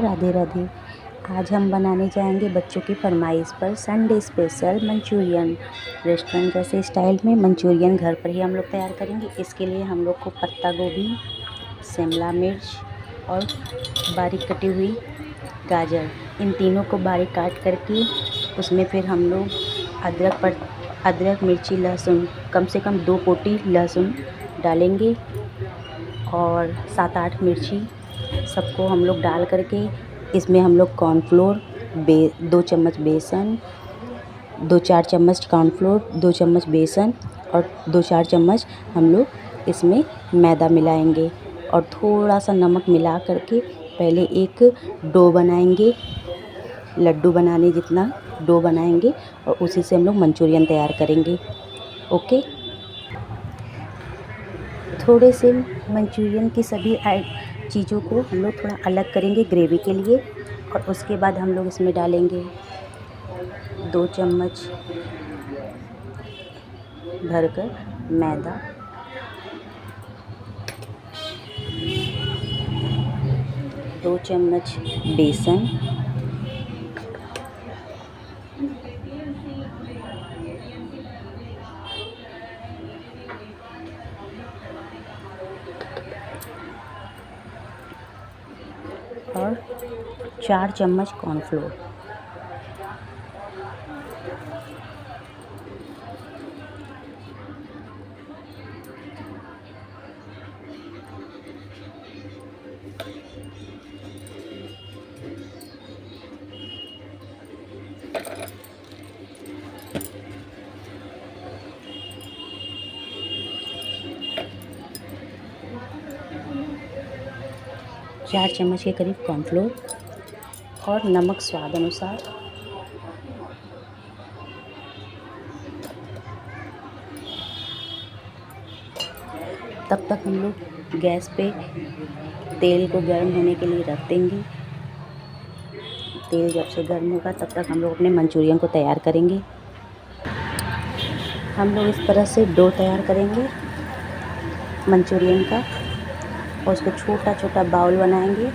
राधे राधे। आज हम बनाने जाएंगे बच्चों की फरमाइश पर संडे स्पेशल मंचूरियन। रेस्टोरेंट जैसे स्टाइल में मंचूरियन घर पर ही हम लोग तैयार करेंगे। इसके लिए हम लोग को पत्ता गोभी, शिमला मिर्च और बारीक कटी हुई गाजर, इन तीनों को बारीक काट करके उसमें फिर हम लोग अदरक मिर्ची लहसुन कम से कम 2 पोटी लहसुन डालेंगे और 7-8 मिर्ची, सबको हम लोग डाल करके इसमें हम लोग कॉर्नफ्लोर 2 चम्मच बेसन, 2-4 चम्मच कॉर्नफ्लोर, 2 चम्मच बेसन और 2-4 चम्मच हम लोग इसमें मैदा मिलाएंगे और थोड़ा सा नमक मिला करके पहले एक डो बनाएंगे। लड्डू बनाने जितना डो बनाएंगे और उसी से हम लोग मंचूरियन तैयार करेंगे। ओके, थोड़े से मंचूरियन की सभी चीज़ों को हम लोग थोड़ा अलग करेंगे ग्रेवी के लिए और उसके बाद हम लोग इसमें डालेंगे 2 चम्मच भरकर मैदा, 2 चम्मच बेसन, और 4 चम्मच कॉर्नफ्लोर। चार चम्मच के करीब कॉर्नफ्लोर और नमक स्वाद अनुसार। तब तक हम लोग गैस पे तेल को गर्म होने के लिए रख देंगे। तेल जब से गर्म होगा तब तक हम लोग अपने मंचूरियन को तैयार करेंगे। हम लोग इस तरह से डो तैयार करेंगे मंचूरियन का और उसको छोटा छोटा बाउल बनाएंगे।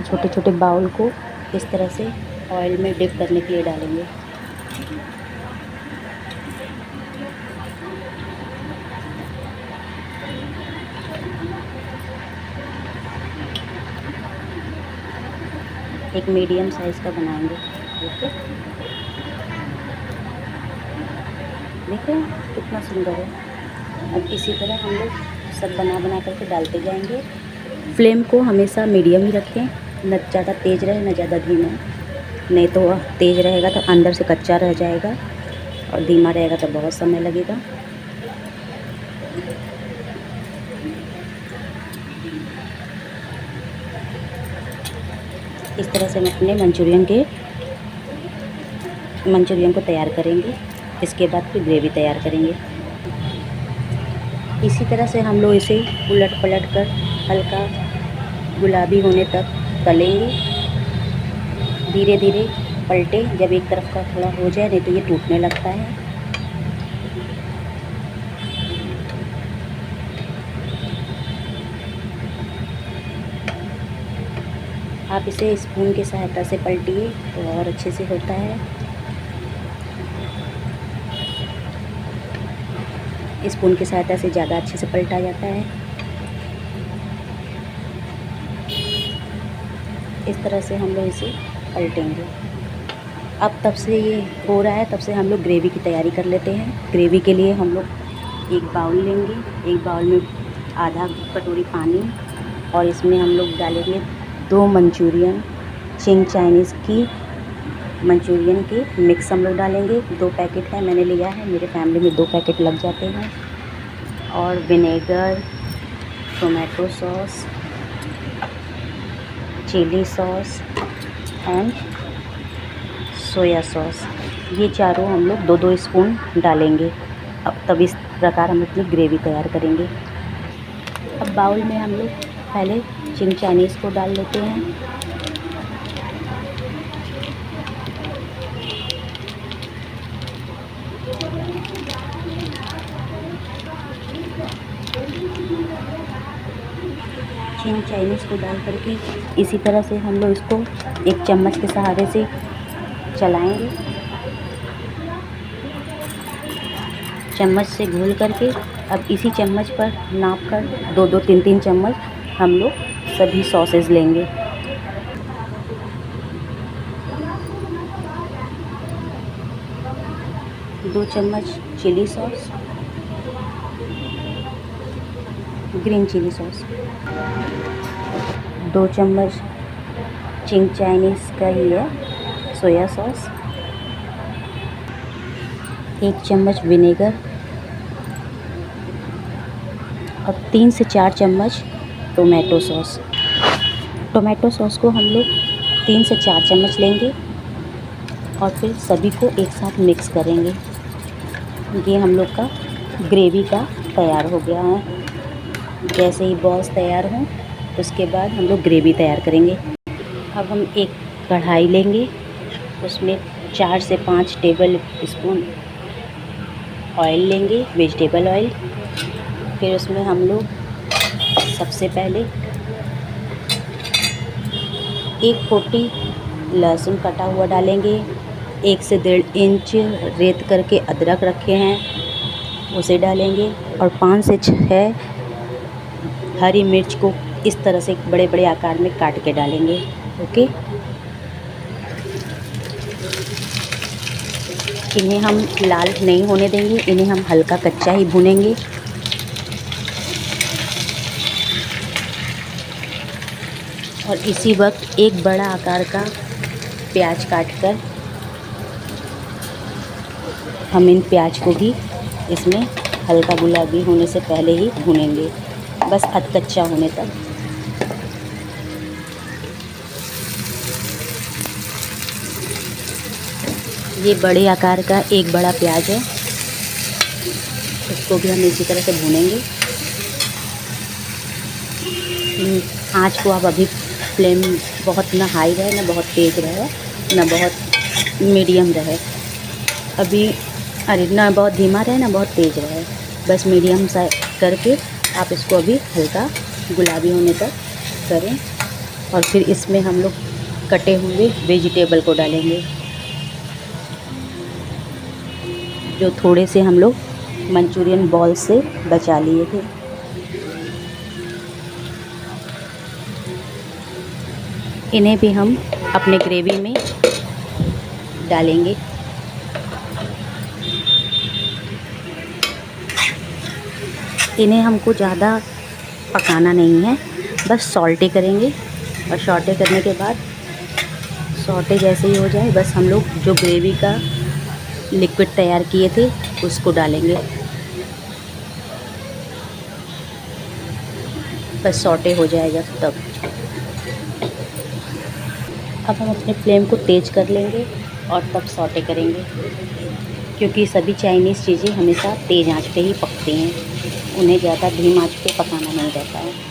छोटे छोटे बाउल को इस तरह से ऑयल में डिप करने के लिए डालेंगे। एक मीडियम साइज़ का बनाएंगे। ओके, देखिए कितना सुंदर है। अब इसी तरह हम लोग सब बना करके डालते जाएंगे। फ्लेम को हमेशा मीडियम ही रखें, न ज़्यादा तेज़ रहे न ज़्यादा धीमा, नहीं तो तेज़ रहेगा तो अंदर से कच्चा रह जाएगा और धीमा रहेगा तो बहुत समय लगेगा। इस तरह से हम अपने मंचूरियन को तैयार करेंगे। इसके बाद फिर ग्रेवी तैयार करेंगे। इसी तरह से हम लोग इसे उलट पलट कर हल्का गुलाबी होने तक तलेंगे। धीरे धीरे पलटे, जब एक तरफ का थोड़ा हो जाए, नहीं तो ये टूटने लगता है। आप इसे स्पून की सहायता से पलटिए तो और अच्छे से होता है। स्पून की सहायता से ज़्यादा अच्छे से पलटा जाता है। इस तरह से हम लोग इसे पलटेंगे। अब तब से ये हो रहा है, तब से हम लोग ग्रेवी की तैयारी कर लेते हैं। ग्रेवी के लिए हम लोग एक बाउल लेंगे। एक बाउल में आधा कटोरी पानी और इसमें हम लोग डालेंगे 2 मंचूरियन चिंग चाइनीज़ की मंचूरियन के मिक्स हम लोग डालेंगे। 2 पैकेट है मैंने लिया है, मेरे फैमिली में 2 पैकेट लग जाते हैं। और vinegar, tomato sauce, chilli sauce and soya sauce, ये चारों हम लोग 2-2 स्पून डालेंगे। अब तब इस प्रकार हम अपनी ग्रेवी तैयार करेंगे। अब बाउल में हम लोग पहले चिंग चाइनीज़ को डाल लेते हैं। चिंग चाइनीज़ को डाल करके इसी तरह से हम लोग इसको एक चम्मच के सहारे से चलाएंगे। चम्मच से घोल करके अब इसी चम्मच पर नाप कर 2-2 3-3 चम्मच हम लोग सभी सॉसेज लेंगे। दो चम्मच chilli sauce, green chilli sauce, 2 चम्मच चिंग चाइनीज़ का ही है सोया सॉस, 1 चम्मच विनेगर और 3 से 4 चम्मच टोमेटो सॉस। टोमेटो सॉस को हम लोग 3 से 4 चम्मच लेंगे और फिर सभी को एक साथ मिक्स करेंगे। ये हम लोग का ग्रेवी का तैयार हो गया है। जैसे ही बॉल्स तैयार हों उसके बाद हम लोग ग्रेवी तैयार करेंगे। अब हम एक कढ़ाई लेंगे, उसमें 4 से 5 टेबल स्पून ऑयल लेंगे, वेजिटेबल ऑयल। फिर उसमें हम लोग सबसे पहले 1 पोटी लहसुन कटा हुआ डालेंगे। 1 से 1.5 इंच रेत करके अदरक रखे हैं उसे डालेंगे और 5 से 6 हरी मिर्च को इस तरह से बड़े बड़े आकार में काट के डालेंगे। ओके, इन्हें हम लाल नहीं होने देंगे, इन्हें हम हल्का कच्चा ही भूनेंगे। और इसी वक्त एक बड़ा आकार का प्याज काटकर हम इन प्याज को भी इसमें हल्का गुलाबी होने से पहले ही भूनेंगे, बस अधकच्चा होने तक। ये बड़े आकार का एक बड़ा प्याज है, इसको भी हम इसी तरह से भूनेंगे। आँच को आप अभी फ्लेम बहुत ना हाई रहे, ना बहुत तेज़ रहे, ना बहुत मीडियम रहे। अभी ना बहुत धीमा रहे ना बहुत तेज़ रहे, बस मीडियम सा करके आप इसको अभी हल्का गुलाबी होने तक करें। और फिर इसमें हम लोग कटे हुए वेजिटेबल को डालेंगे, जो थोड़े से हम लोग मंचूरियन बॉल से बचा लिए थे। इन्हें भी हम अपने ग्रेवी में डालेंगे। इन्हें हमको ज़्यादा पकाना नहीं है, बस सॉल्टे करेंगे। और सॉल्टे करने के बाद सॉल्टे जैसे ही हो जाए, बस हम लोग जो ग्रेवी का लिक्विड तैयार किए थे उसको डालेंगे। बस सॉटे हो जाएगा तब। अब हम अपने फ्लेम को तेज़ कर लेंगे और तब सॉटे करेंगे, क्योंकि सभी चाइनीज़ चीज़ें हमेशा तेज़ आंच पे ही पकती हैं, उन्हें ज़्यादा धीमी आंच पे पकाना नहीं रहता है।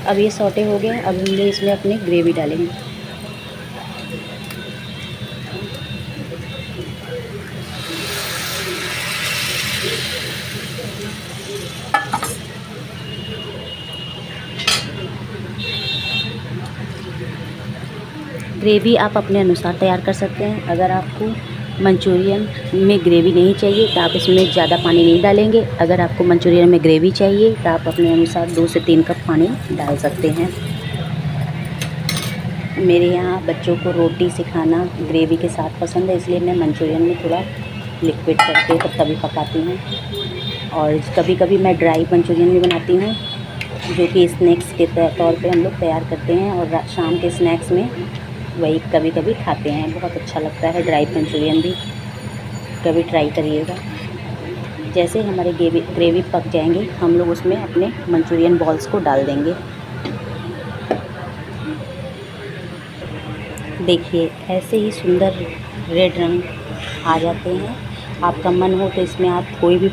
अब ये सॉटे हो गए। अब हम ये इसमें अपनी ग्रेवी डालेंगे। ग्रेवी आप अपने अनुसार तैयार कर सकते हैं। अगर आपको मंचूरियन में ग्रेवी नहीं चाहिए तो आप इसमें ज़्यादा पानी नहीं डालेंगे। अगर आपको मंचूरियन में ग्रेवी चाहिए तो आप अपने अनुसार 2 से 3 कप पानी डाल सकते हैं। मेरे यहाँ बच्चों को रोटी से खाना ग्रेवी के साथ पसंद है, इसलिए मैं मंचूरियन में थोड़ा लिक्विड करके तभी पकाती हूँ। और कभी कभी मैं ड्राई मंचूरियन भी बनाती हूँ, जो कि स्नैक्स के तौर पे हम लोग तैयार करते हैं और शाम के स्नैक्स में वही कभी कभी खाते हैं। बहुत अच्छा लगता है ड्राई मंचूरियन भी, कभी ट्राई करिएगा। जैसे हमारे ग्रेवी पक जाएंगे हम लोग उसमें अपने मंचूरियन बॉल्स को डाल देंगे। देखिए ऐसे ही सुंदर रेड रंग आ जाते हैं। आपका मन हो तो इसमें आप कोई भी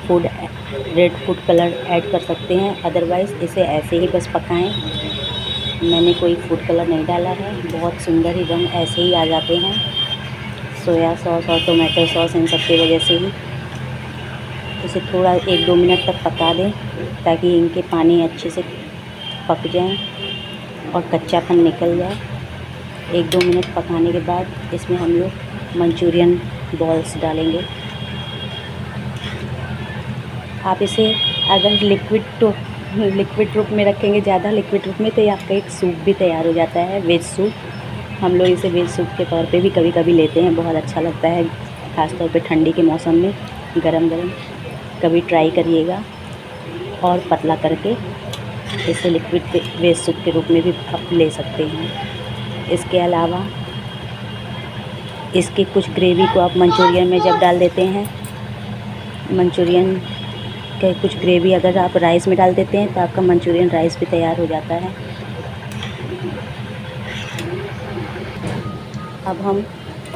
रेड फूड कलर ऐड कर सकते हैं, अदरवाइज़ इसे ऐसे ही बस पकाएं। मैंने कोई फूड कलर नहीं डाला है, बहुत सुंदर ही रंग ऐसे ही आ जाते हैं सोया सॉस और टोमेटो सॉस इन सब की वजह से ही। इसे थोड़ा 1-2 मिनट तक पका दें ताकि इनके पानी अच्छे से पक जाएं और कच्चापन निकल जाए। 1-2 मिनट पकाने के बाद इसमें हम लोग मंचूरियन बॉल्स डालेंगे। आप इसे अगर लिक्विड रूप में रखेंगे, ज़्यादा लिक्विड रूप में, तो ये आपका एक सूप भी तैयार हो जाता है, वेज सूप। हम लोग इसे वेज सूप के तौर पे भी कभी कभी लेते हैं, बहुत अच्छा लगता है ख़ासतौर पे ठंडी के मौसम में गरम गरम। कभी ट्राई करिएगा और पतला करके इसे लिक्विड वेज सूप के रूप में भी आप ले सकते हैं। इसके अलावा इसकी कुछ ग्रेवी को आप मंचूरियन में जब डाल देते हैं, मंचूरियन के कुछ ग्रेवी अगर आप राइस में डाल देते हैं तो आपका मंचूरियन राइस भी तैयार हो जाता है। अब हम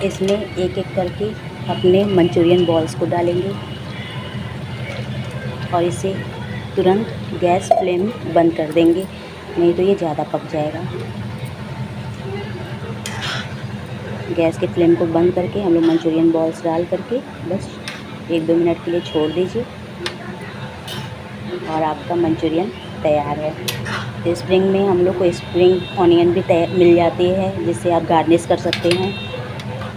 इसमें एक एक करके अपने मंचूरियन बॉल्स को डालेंगे और इसे तुरंत गैस फ्लेम बंद कर देंगे, नहीं तो ये ज़्यादा पक जाएगा। गैस के फ्लेम को बंद करके हम लोग मंचूरियन बॉल्स डाल करके बस 1-2 मिनट के लिए छोड़ दीजिए और आपका मंचूरियन तैयार है। स्प्रिंग में हम लोग को स्प्रिंग ऑनियन भी मिल जाती है, जिससे आप गार्निश कर सकते हैं,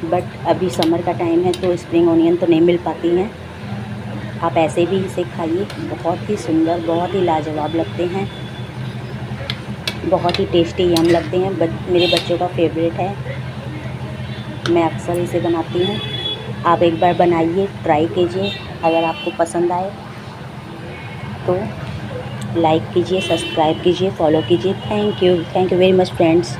बट अभी समर का टाइम है तो स्प्रिंग ऑनियन तो नहीं मिल पाती हैं। आप ऐसे भी इसे खाइए, बहुत ही सुंदर, बहुत ही लाजवाब लगते हैं, बहुत ही टेस्टी यम लगते हैं। मेरे बच्चों का फेवरेट है, मैं अक्सर इसे बनाती हूँ। आप एक बार बनाइए, ट्राई कीजिए। अगर आपको पसंद आए तो लाइक कीजिए, सब्सक्राइब कीजिए, फॉलो कीजिए। Thank you very much friends.